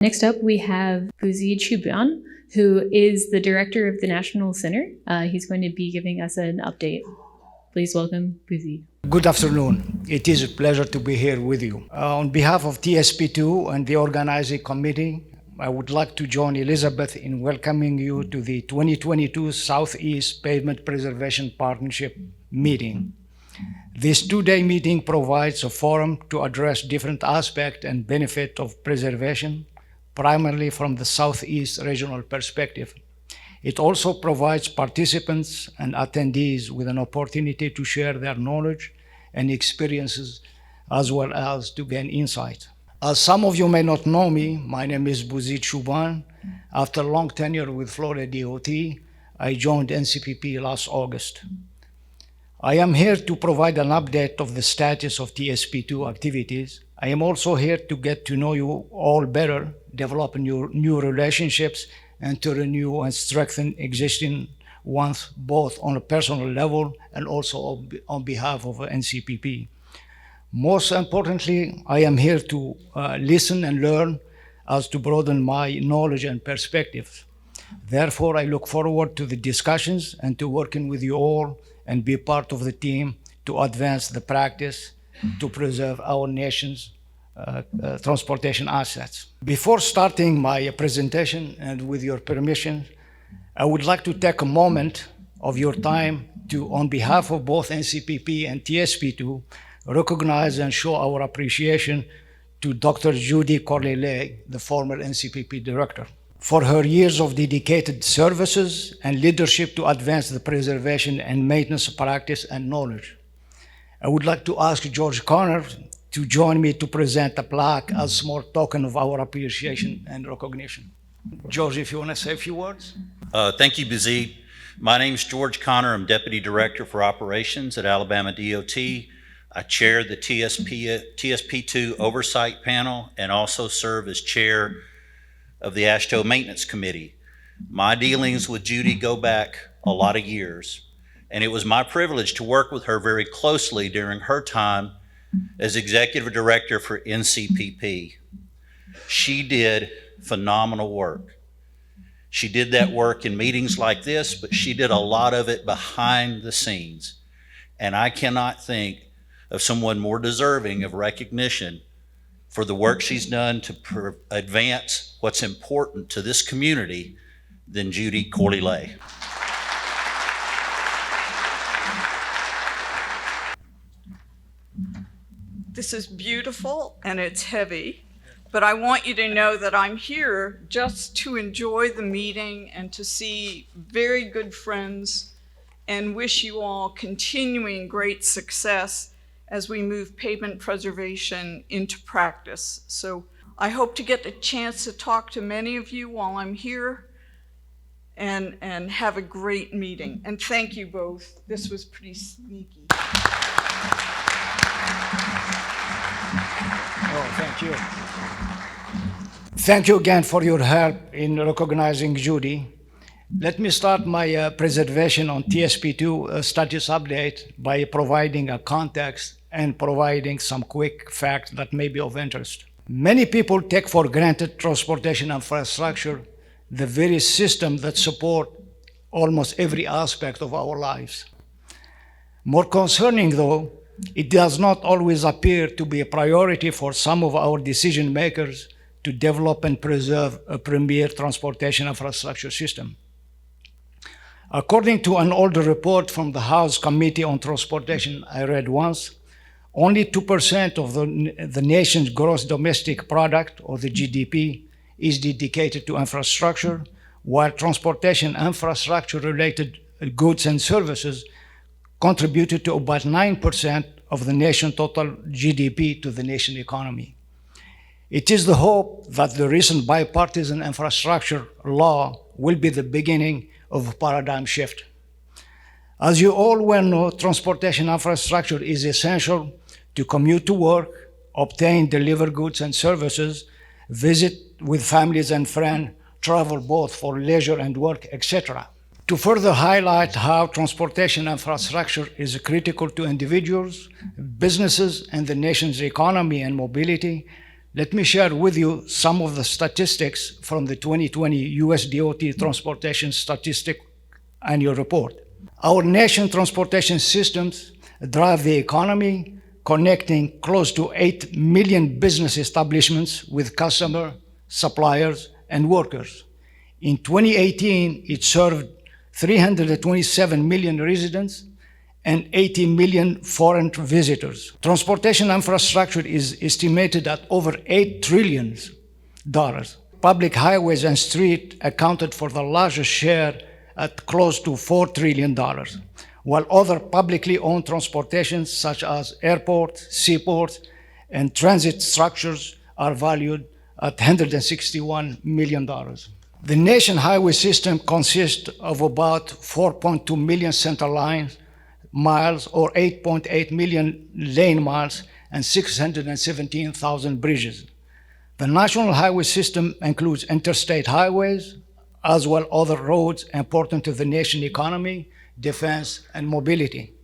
Next up, we have Bouzid Choubane, who is the director of the National Center. He's going to be giving us an update. Please welcome Bouzid. Good afternoon. It is a pleasure to be here with you. On behalf of TSP2 and the organizing committee, I would like to join Elizabeth in welcoming you to the 2022 Southeast Pavement Preservation Partnership meeting. This two-day meeting provides a forum to address different aspects and benefits of preservation, primarily from the Southeast regional perspective. It also provides participants and attendees with an opportunity to share their knowledge and experiences, as well as to gain insight. As some of you may not know me, my name is Bouzid Choubane. After a long tenure with Florida DOT, I joined NCPP last August. I am here to provide an update of the status of TSP2 activities. I am also here to get to know you all better, develop new relationships, and to renew and strengthen existing ones, both on a personal level and also on behalf of NCPP. Most importantly, I am here to listen and learn as to broaden my knowledge and perspectives. Therefore, I look forward to the discussions and to working with you all and be part of the team to advance the practice to preserve our nation's transportation assets. Before starting my presentation, and with your permission, I would like to take a moment of your time to, on behalf of both NCPP and TSP2, recognize and show our appreciation to Dr. Judy Corley, the former NCPP director, for her years of dedicated services and leadership to advance the preservation and maintenance practice and knowledge. I would like to ask George Connor to join me to present a plaque as a small token of our appreciation and recognition. George, if you want to say a few words. Thank you, Bouzid. My name is George Connor. I'm Deputy Director for Operations at Alabama DOT. I chair the TSP2 Oversight Panel and also serve as chair of the AASHTO Maintenance Committee. My dealings with Judy go back a lot of years, and it was my privilege to work with her very closely during her time as Executive Director for NCPP. She did phenomenal work. She did that work in meetings like this, but she did a lot of it behind the scenes. And I cannot think of someone more deserving of recognition for the work she's done to advance what's important to this community than Judy Corley. This is beautiful and it's heavy, but I want you to know that I'm here just to enjoy the meeting and to see very good friends and wish you all continuing great success as we move pavement preservation into practice. So I hope to get the chance to talk to many of you while I'm here and have a great meeting. And thank you both. This was pretty sneaky. Oh, thank you. Thank you again for your help in recognizing Judy. Let me start my presentation on TSP2 status update by providing a context and providing some quick facts that may be of interest. Many people take for granted transportation infrastructure, the very system that supports almost every aspect of our lives. More concerning though, it does not always appear to be a priority for some of our decision makers to develop and preserve a premier transportation infrastructure system. According to an older report from the House Committee on Transportation I read once, only 2% of the nation's gross domestic product, or the GDP, is dedicated to infrastructure, while transportation infrastructure-related goods and services contributed to about 9% of the nation's total GDP to the nation's economy. It is the hope that the recent bipartisan infrastructure law will be the beginning of a paradigm shift. As you all well know, transportation infrastructure is essential to commute to work, obtain, deliver goods and services, visit with families and friends, travel both for leisure and work, etc. To further highlight how transportation infrastructure is critical to individuals, businesses, and the nation's economy and mobility, Let me share with you some of the statistics from the 2020 US DOT Transportation Statistic Annual Report. Our nation transportation systems drive the economy, connecting close to 8 million business establishments with customers, suppliers, and workers. In 2018, it served 327 million residents and 80 million foreign visitors. Transportation infrastructure is estimated at over $8 trillion. Public highways and streets accounted for the largest share at close to $4 trillion, while other publicly owned transportations such as airports, seaports, and transit structures are valued at $161 million. The nation highway system consists of about 4.2 million center line miles or 8.8 million lane miles and 617,000 bridges. The national highway system includes interstate highways, as well as other roads important to the nation's economy, defense, and mobility.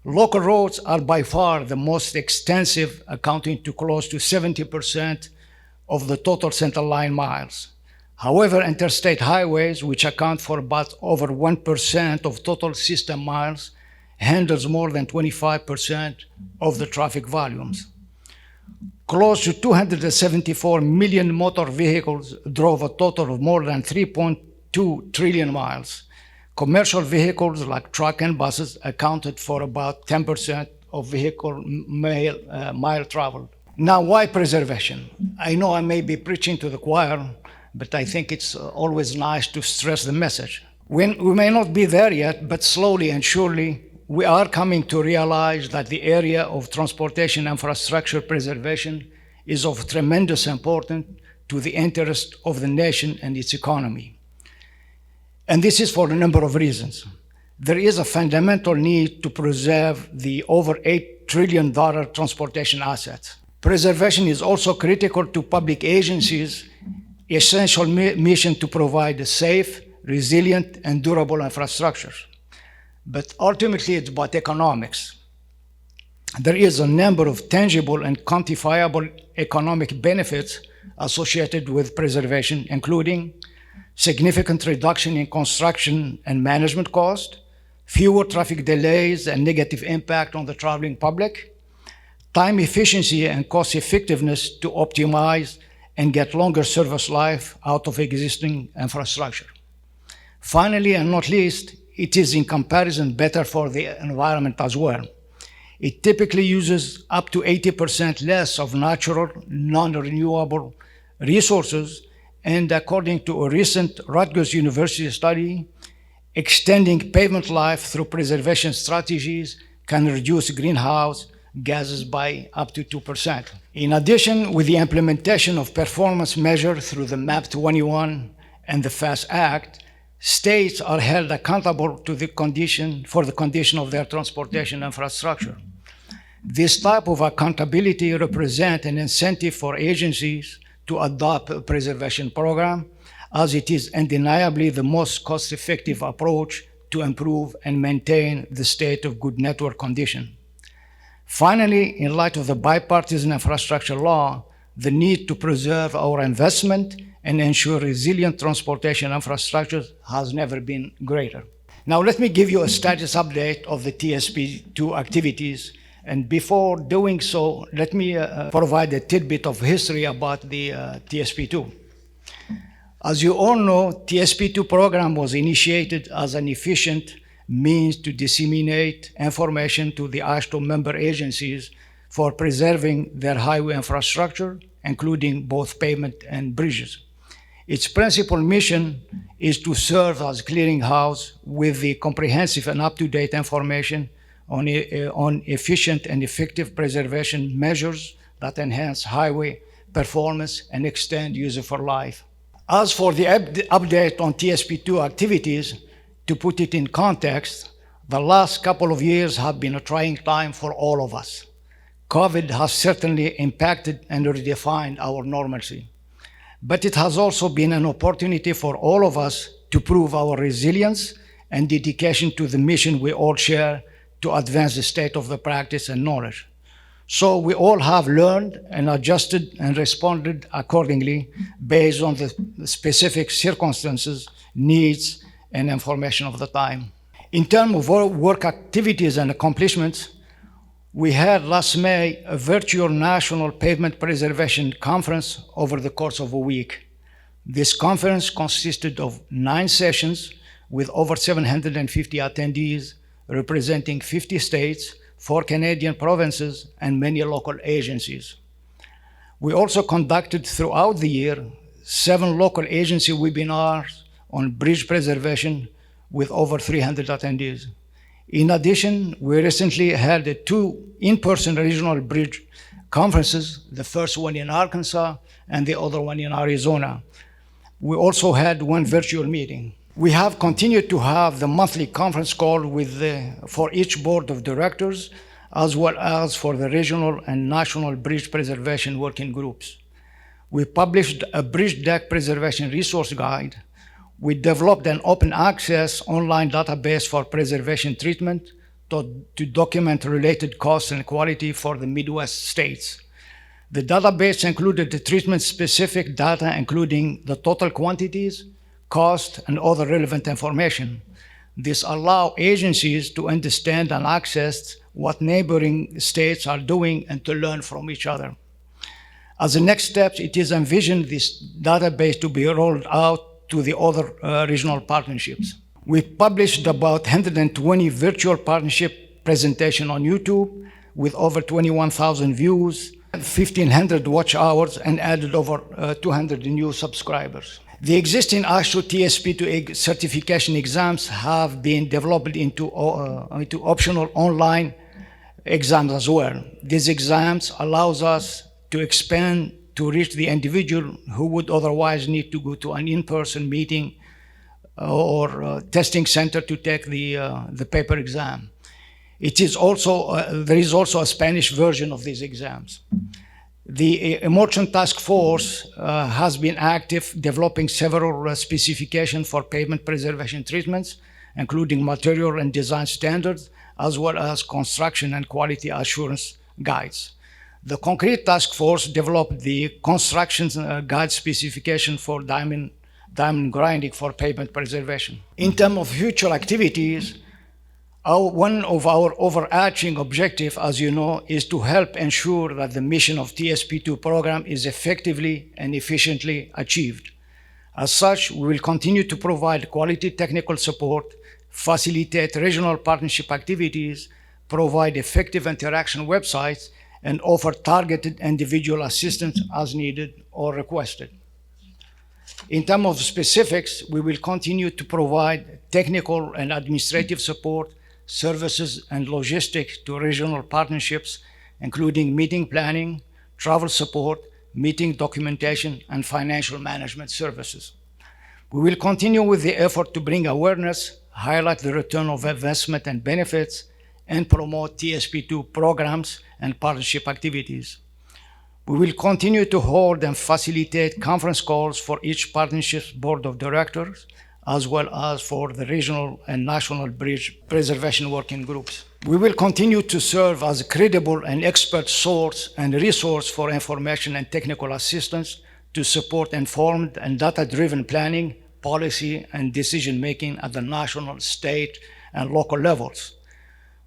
Local roads are by far the most extensive, accounting to close to 70% of the total center line miles. However, interstate highways, which account for about over 1% of total system miles, handles more than 25% of the traffic volumes. Close to 274 million motor vehicles drove a total of more than 3.2 trillion miles. Commercial vehicles like trucks and buses accounted for about 10% of vehicle mile traveled. Now, why preservation? I know I may be preaching to the choir, but I think it's always nice to stress the message. We may not be there yet, but slowly and surely, we are coming to realize that the area of transportation infrastructure preservation is of tremendous importance to the interest of the nation and its economy. And this is for a number of reasons. There is a fundamental need to preserve the over $8 trillion transportation assets. Preservation is also critical to public agencies' essential mission to provide a safe, resilient, and durable infrastructure. But ultimately, it's about economics. There is a number of tangible and quantifiable economic benefits associated with preservation, including significant reduction in construction and management cost, fewer traffic delays and negative impact on the traveling public, time efficiency and cost effectiveness to optimize and get longer service life out of existing infrastructure. Finally, and not least, it is in comparison better for the environment as well. It typically uses up to 80% less of natural, non-renewable resources, and according to a recent Rutgers University study, extending pavement life through preservation strategies can reduce greenhouse gases by up to 2%. In addition, with the implementation of performance measures through the MAP 21 and the FAST Act, states are held accountable to the condition of their transportation infrastructure. This type of accountability represents an incentive for agencies to adopt a preservation program, as it is undeniably the most cost-effective approach to improve and maintain the state of good network condition. Finally, in light of the bipartisan infrastructure law, the need to preserve our investment and ensure resilient transportation infrastructure has never been greater. Now, let me give you a status update of the TSP2 activities. And before doing so, let me provide a tidbit of history about the TSP2. As you all know, TSP2 program was initiated as an efficient means to disseminate information to the AASHTO member agencies for preserving their highway infrastructure, including both pavement and bridges. Its principal mission is to serve as clearinghouse with the comprehensive and up-to-date information on efficient and effective preservation measures that enhance highway performance and extend useful life. As for the update on TSP2 activities, to put it in context, the last couple of years have been a trying time for all of us. COVID has certainly impacted and redefined our normalcy, but it has also been an opportunity for all of us to prove our resilience and dedication to the mission we all share to advance the state of the practice and knowledge. So we all have learned and adjusted and responded accordingly based on the specific circumstances, needs, and information of the time. In terms of work activities and accomplishments, we had last May a virtual National Pavement Preservation Conference over the course of a week. This conference consisted of 9 sessions with over 750 attendees representing 50 states, 4 Canadian provinces, and many local agencies. We also conducted throughout the year 7 local agency webinars on bridge preservation with over 300 attendees. In addition, we recently had 2 in-person regional bridge conferences, the first one in Arkansas and the other one in Arizona. We also had 1 virtual meeting. We have continued to have the monthly conference call for each board of directors, as well as for the regional and national bridge preservation working groups. We published a bridge deck preservation resource guide. We developed an open access online database for preservation treatment to document related costs and quality for the Midwest states. The database included the treatment-specific data, including the total quantities, cost, and other relevant information. This allows agencies to understand and access what neighboring states are doing and to learn from each other. As a next step, it is envisioned this database to be rolled out to the other regional partnerships. We published about 120 virtual partnership presentations on YouTube with over 21,000 views, 1,500 watch hours, and added over 200 new subscribers. The existing ASHTO TSP2 certification exams have been developed into optional online exams as well. These exams allows us to expand to reach the individual who would otherwise need to go to an in-person meeting or testing center to take the paper exam. It is also, there is also a Spanish version of these exams. The Emergent Task Force has been active developing several specifications for pavement preservation treatments, including material and design standards, as well as construction and quality assurance guides. The Concrete Task Force developed the construction guide specification for diamond grinding for pavement preservation. In terms of future activities, one of our overarching objectives, as you know, is to help ensure that the mission of TSP2 program is effectively and efficiently achieved. As such, we will continue to provide quality technical support, facilitate regional partnership activities, provide effective interaction websites, and offer targeted individual assistance as needed or requested. In terms of specifics, we will continue to provide technical and administrative support, services, and logistics to regional partnerships, including meeting planning, travel support, meeting documentation, and financial management services. We will continue with the effort to bring awareness, highlight the return of investment and benefits, and promote TSP2 programs and partnership activities. We will continue to hold and facilitate conference calls for each partnership's board of directors, as well as for the regional and national bridge preservation working groups. We will continue to serve as a credible and expert source and resource for information and technical assistance to support informed and data-driven planning, policy, and decision-making at the national, state, and local levels.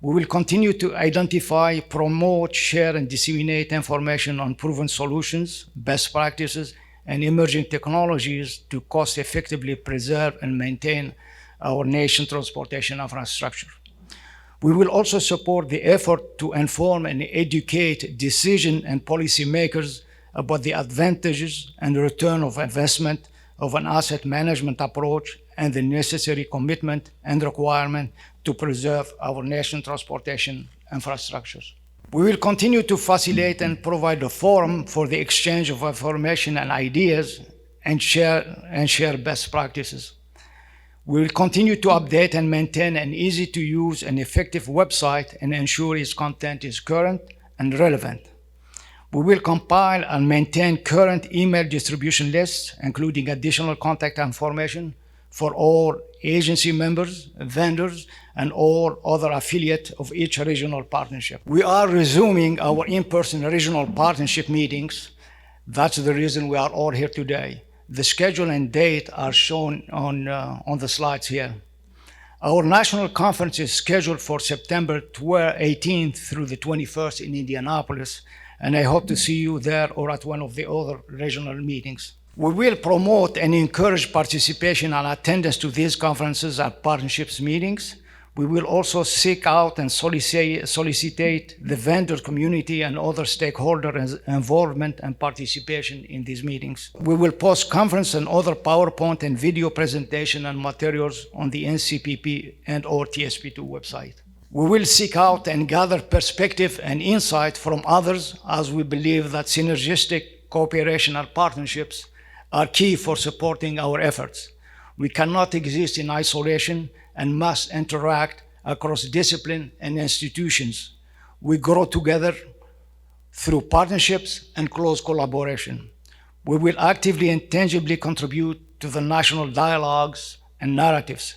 We will continue to identify, promote, share, and disseminate information on proven solutions, best practices, and emerging technologies to cost-effectively preserve and maintain our nation's transportation infrastructure. We will also support the effort to inform and educate decision and policymakers about the advantages and return of investment of an asset management approach and the necessary commitment and requirement to preserve our nation's transportation infrastructures. We will continue to facilitate and provide a forum for the exchange of information and ideas and share best practices. We will continue to update and maintain an easy-to-use and effective website and ensure its content is current and relevant. We will compile and maintain current email distribution lists, including additional contact information for all agency members, vendors, and all other affiliates of each regional partnership. We are resuming our in-person regional partnership meetings. That's the reason we are all here today. The schedule and date are shown on the slides here. Our national conference is scheduled for September 18th through the 21st in Indianapolis, and I hope to see you there or at one of the other regional meetings. We will promote and encourage participation and attendance to these conferences and partnerships meetings. We will also seek out and solicit the vendor community and other stakeholders' involvement and participation in these meetings. We will post conference and other PowerPoint and video presentation and materials on the NCPP and or TSP2 website. We will seek out and gather perspective and insight from others, as we believe that synergistic cooperation and partnerships are key for supporting our efforts. We cannot exist in isolation and must interact across discipline and institutions. We grow together through partnerships and close collaboration. We will actively and tangibly contribute to the national dialogues and narratives.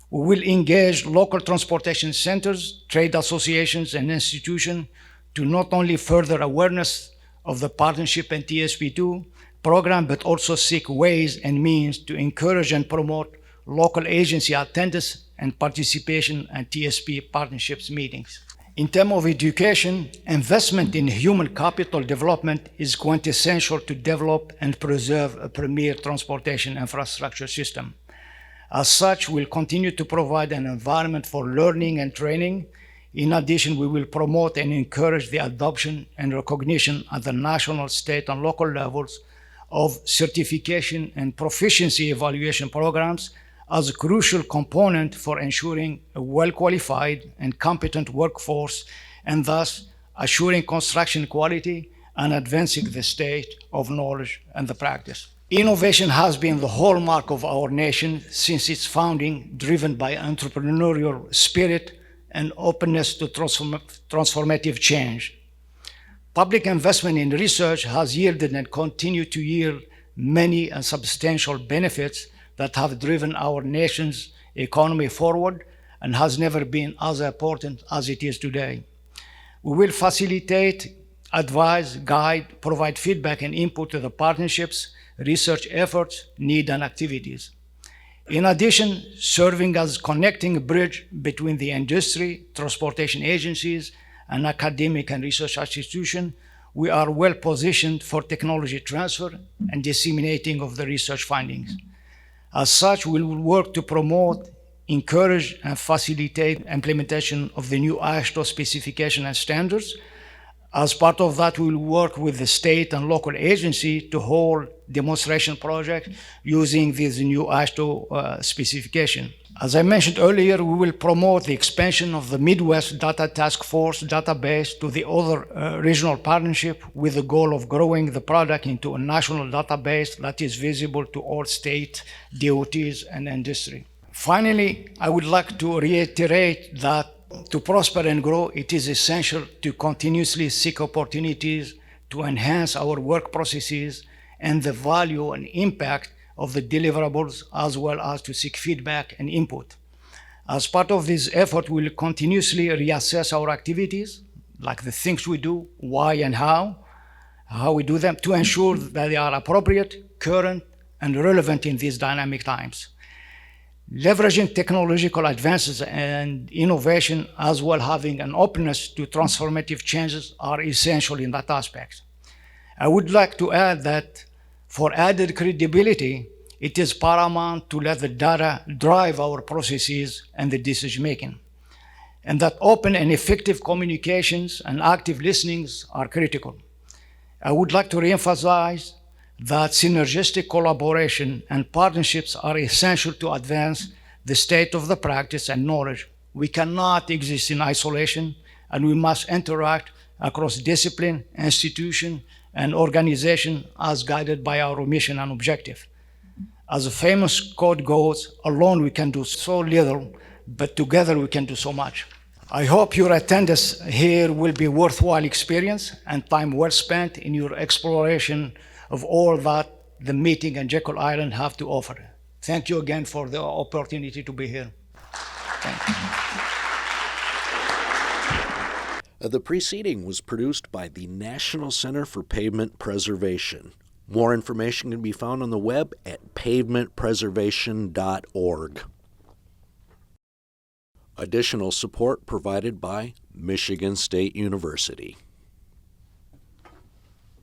We will engage local transportation centers, trade associations, and institutions to not only further awareness of the partnership and TSP2 program, but also seek ways and means to encourage and promote local agency attendance and participation at TSP partnerships meetings. In terms of education, investment in human capital development is quintessential to develop and preserve a premier transportation infrastructure system. As such, we'll continue to provide an environment for learning and training. In addition, we will promote and encourage the adoption and recognition at the national, state, and local levels of certification and proficiency evaluation programs as a crucial component for ensuring a well-qualified and competent workforce, and thus assuring construction quality and advancing the state of knowledge and the practice. Innovation has been the hallmark of our nation since its founding, driven by entrepreneurial spirit and openness to transformative change. Public investment in research has yielded and continues to yield many and substantial benefits that have driven our nation's economy forward and has never been as important as it is today. We will facilitate, advise, guide, provide feedback and input to the partnerships, research efforts, needs, and activities. In addition, serving as connecting bridge between the industry, transportation agencies, and academic and research institutions, we are well positioned for technology transfer and disseminating of the research findings. As such, we will work to promote, encourage, and facilitate implementation of the new AASHTO specification and standards. As part of that, we will work with the state and local agency to hold demonstration projects using this new AASHTO specification. As I mentioned earlier, we will promote the expansion of the Midwest Data Task Force database to the other regional partnership with the goal of growing the product into a national database that is visible to all state DOTs and industry. Finally, I would like to reiterate that to prosper and grow, it is essential to continuously seek opportunities to enhance our work processes and the value and impact of the deliverables, as well as to seek feedback and input. As part of this effort, we will continuously reassess our activities, like the things we do, why and how we do them, to ensure that they are appropriate, current, and relevant in these dynamic times. Leveraging technological advances and innovation, as well having an openness to transformative changes, are essential in that aspect. I would like to add that for added credibility, it is paramount to let the data drive our processes and the decision making, and that open and effective communications and active listenings are critical. I would like to reemphasize that synergistic collaboration and partnerships are essential to advance the state of the practice and knowledge. We cannot exist in isolation, and we must interact across discipline, institution, and organization as guided by our mission and objective. As a famous quote goes, alone we can do so little, but together we can do so much. I hope your attendance here will be a worthwhile experience and time well spent in your exploration of all that the meeting and Jekyll Island have to offer. Thank you again for the opportunity to be here. Thank you. The preceding was produced by the National Center for Pavement Preservation. More information can be found on the web at pavementpreservation.org. Additional support provided by Michigan State University.